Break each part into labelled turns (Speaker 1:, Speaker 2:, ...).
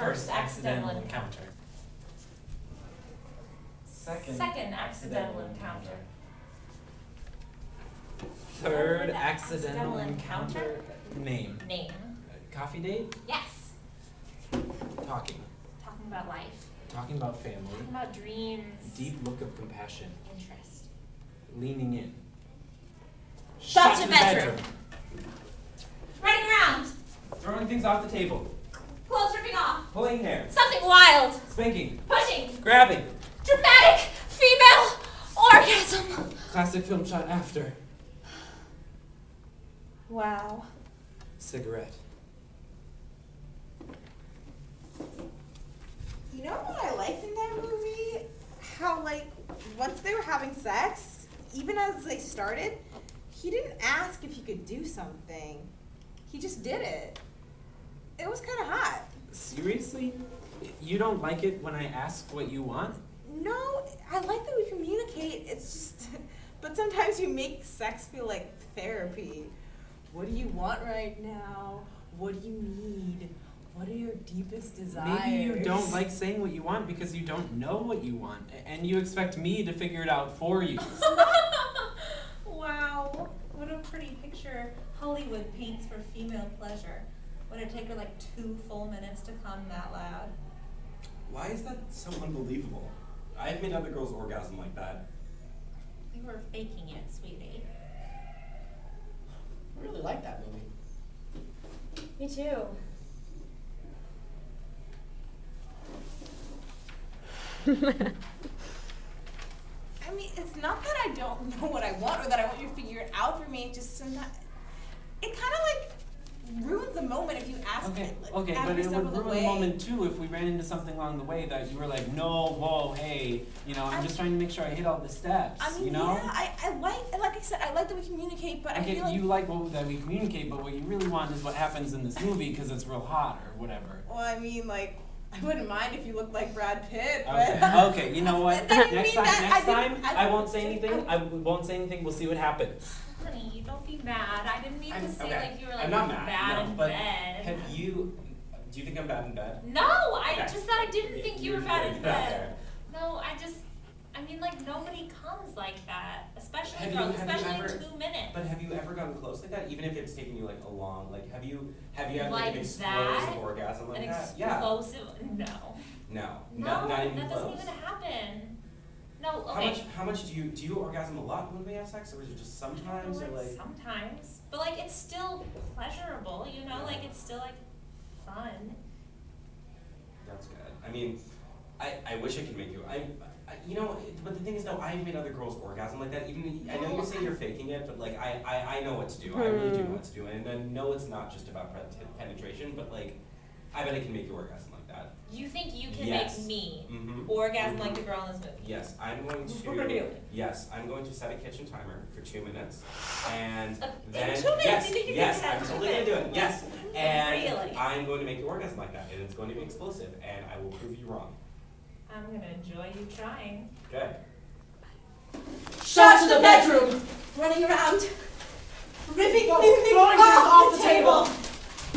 Speaker 1: First accidental encounter.
Speaker 2: Second accidental encounter.
Speaker 1: Third accidental encounter. Name. Coffee date?
Speaker 2: Yes.
Speaker 1: Talking.
Speaker 2: Talking about life.
Speaker 1: Talking about family.
Speaker 2: Talking about dreams.
Speaker 1: Deep look of compassion.
Speaker 2: Interest.
Speaker 1: Leaning in.
Speaker 2: Shot to bedroom. Running around.
Speaker 1: Throwing things off the table.
Speaker 2: Clothes ripping off.
Speaker 1: Pulling hair.
Speaker 2: Something wild.
Speaker 1: Spanking.
Speaker 2: Pushing.
Speaker 1: Grabbing.
Speaker 2: Dramatic female orgasm.
Speaker 1: Classic film shot after.
Speaker 2: Wow.
Speaker 1: Cigarette.
Speaker 3: You know what I liked in that movie? How, like, once they were having sex, even as they started, he didn't ask if he could do something. He just did it. It was kind of hot.
Speaker 1: Seriously? You don't like it when I ask what you want?
Speaker 3: No, I like that we communicate. It's just, but sometimes you make sex feel like therapy. What do you want right now? What do you need? What are your deepest desires?
Speaker 1: Maybe you don't like saying what you want because you don't know what you want, and you expect me to figure it out for you.
Speaker 2: Wow. What a pretty picture Hollywood paints for female pleasure. Would it take her like 2 full minutes to come that loud?
Speaker 4: Why is that so unbelievable? I've made other girls orgasm like that.
Speaker 2: You were faking it, sweetie.
Speaker 5: I really like that movie.
Speaker 2: Me too.
Speaker 3: I mean, it's not that I don't know what I want or that I want you to figure it out for me. It's just sometimes it kind of like ruins the moment if you ask
Speaker 1: Okay,
Speaker 3: it. Like,
Speaker 1: okay,
Speaker 3: every
Speaker 1: but it
Speaker 3: step
Speaker 1: would
Speaker 3: of the
Speaker 1: ruin the
Speaker 3: way.
Speaker 1: moment too if we ran into something along the way that you were like, no, whoa, hey, you know, I'm just trying to make sure I hit all the steps,
Speaker 3: I mean,
Speaker 1: you know?
Speaker 3: yeah, I like I said, I like that we communicate, but I
Speaker 1: Okay,
Speaker 3: feel like
Speaker 1: you like that we communicate, but what you really want is what happens in this movie because it's real hot or whatever.
Speaker 3: well, I mean, like, I wouldn't mind if you looked like Brad Pitt, but
Speaker 1: Okay, okay, you know what?
Speaker 3: That didn't
Speaker 1: Next
Speaker 3: mean
Speaker 1: time,
Speaker 3: that
Speaker 1: I won't say anything. I won't say anything. We'll see what happens.
Speaker 2: Honey, don't be mad. I didn't mean to say like you were like
Speaker 4: I'm not mad.
Speaker 2: bad
Speaker 4: no,
Speaker 2: in
Speaker 4: but
Speaker 2: bed.
Speaker 4: have you? Do you think I'm bad in bed?
Speaker 2: No, I
Speaker 4: Okay.
Speaker 2: just said I didn't think you were bad in
Speaker 4: Okay.
Speaker 2: bed. No, I mean like nobody comes like that, especially girls, especially in 2 minutes.
Speaker 4: But have you ever gotten close like that? Even if it's taken you like a long, like have you had like
Speaker 2: Like
Speaker 4: an explosive
Speaker 2: that?
Speaker 4: orgasm like
Speaker 2: An
Speaker 4: that? Yeah.
Speaker 2: explosive? No.
Speaker 4: No.
Speaker 2: No,
Speaker 4: Not even
Speaker 2: that
Speaker 4: close.
Speaker 2: doesn't even happen. No, okay.
Speaker 4: How much do you orgasm a lot when we have sex, or is it just sometimes, or like?
Speaker 2: Sometimes, but like it's still pleasurable, you know, like it's still like fun.
Speaker 4: That's good. I mean, I wish I could make you. You know, but the thing is though, I've made other girls orgasm like that. Even I know you say you're faking it, but like I know what to do. I really do know what to do, and I know it's not just about penetration, but like I bet I can make you orgasm like that.
Speaker 2: You think you can
Speaker 4: Yes.
Speaker 2: make me
Speaker 4: Mm-hmm.
Speaker 2: orgasm like the girl in this movie?
Speaker 4: Yes, I'm going to.
Speaker 2: Really?
Speaker 4: Yes, I'm going to set a kitchen timer for 2 minutes, and
Speaker 2: In
Speaker 4: then
Speaker 2: 2 minutes,
Speaker 4: yes,
Speaker 2: you think you
Speaker 4: yes,
Speaker 2: can do that
Speaker 4: I'm
Speaker 2: in 2
Speaker 4: totally gonna do it.
Speaker 2: minutes?
Speaker 4: Yes, and
Speaker 2: Really?
Speaker 4: I'm going to make you orgasm like that, and it's going to be explosive, and I will prove you wrong.
Speaker 2: I'm gonna enjoy you trying.
Speaker 4: Good.
Speaker 3: shot to the bedroom, running around, ripping things off the table,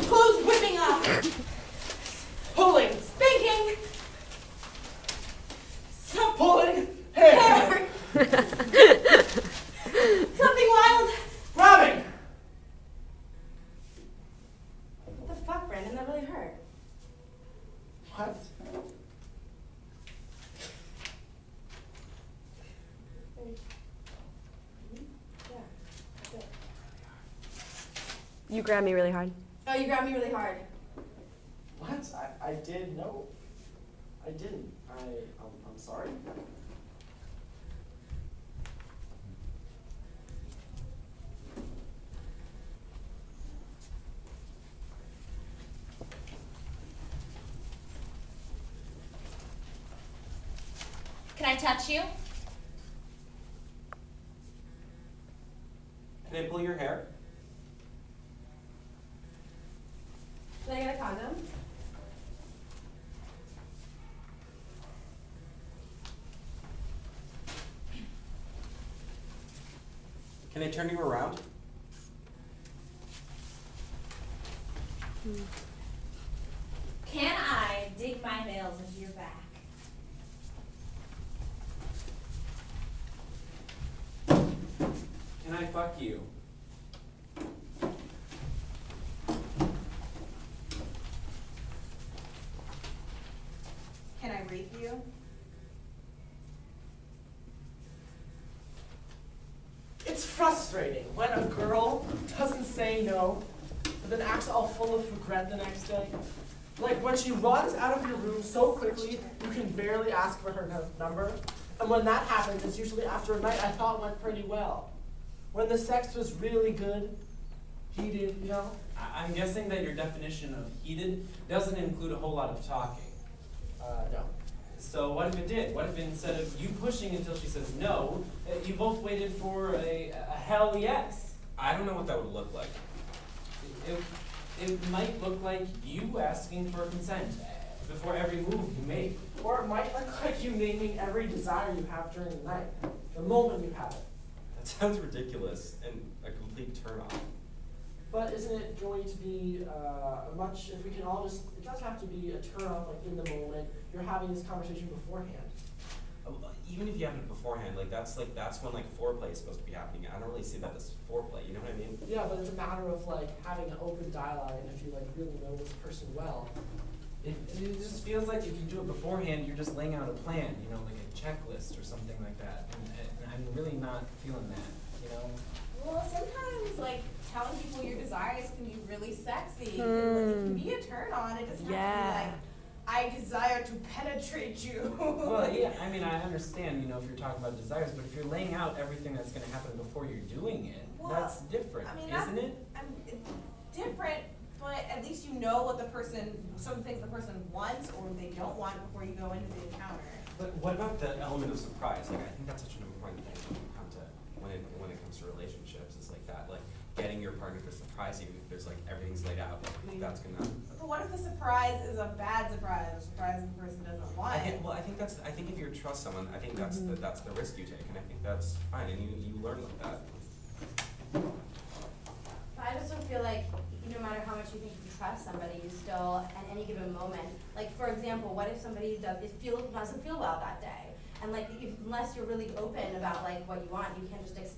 Speaker 3: clothes whipping off, pulling, spanking,
Speaker 5: Pulling
Speaker 3: hair,
Speaker 5: hair.
Speaker 3: something wild.
Speaker 5: Grabbing.
Speaker 3: What the fuck, Brandon? That really hurt.
Speaker 5: What?
Speaker 6: You grabbed me really hard.
Speaker 3: Oh, you grabbed me really hard.
Speaker 5: What? I did no. I didn't. I'm sorry.
Speaker 2: Can I touch you?
Speaker 4: Can I pull your hair?
Speaker 3: Did I get a condom?
Speaker 4: Can I turn you around?
Speaker 2: Can I dig my nails into your back.
Speaker 1: Can I fuck you?
Speaker 3: Can I rape you?
Speaker 5: It's frustrating when a girl doesn't say no, but then acts all full of regret the next day. Like when she runs out of your room so quickly, you can barely ask for her number. And when that happens, it's usually after a night I thought went pretty well. When the sex was really good, heated, you know?
Speaker 1: I'm guessing that your definition of heated doesn't include a whole lot of talking.
Speaker 5: No.
Speaker 1: So what if it did? What if instead of you pushing until she says no, you both waited for a hell yes?
Speaker 4: I don't know what that would look like.
Speaker 1: It might look like you asking for consent before every move you make.
Speaker 5: Or it might look like you naming every desire you have during the night, the moment you have it.
Speaker 4: That sounds ridiculous and a complete turnoff.
Speaker 5: But isn't it going to be much, if we can all just, it does have to be a turn off, like in the moment, you're having this conversation beforehand.
Speaker 4: Even if you have it beforehand, that's when foreplay is supposed to be happening. I don't really see that as foreplay, you know what I mean?
Speaker 5: Yeah, but it's a matter of having an open dialogue, and if you really know this person well.
Speaker 1: It just feels like if you do it beforehand, you're just laying out a plan, like a checklist or something like that. And I'm really not feeling that,
Speaker 3: Well, sometimes telling people your desires can be really sexy. And, it can be a turn on. It doesn't have to be I desire to penetrate you.
Speaker 1: Well, yeah, I understand, if you're talking about desires, but if you're laying out everything that's gonna happen before you're doing it, that's different, isn't it?
Speaker 3: It's different, but at least you know what certain things the person wants or they don't want before you go into the encounter.
Speaker 4: But what about the element of surprise? I think that's such an important thing when it comes to relationships. It's getting your partner to surprise you. There's everything's laid out. That's gonna.
Speaker 3: But what if the surprise is a bad surprise, a surprise the person doesn't want?
Speaker 4: I think if you trust someone, I think that's the risk you take, and I think that's fine, and you learn with that.
Speaker 6: But I just don't feel like no matter how much you think you trust somebody, you still at any given moment. For example, what if somebody doesn't feel well that day, and unless you're really open about what you want, you can't just expect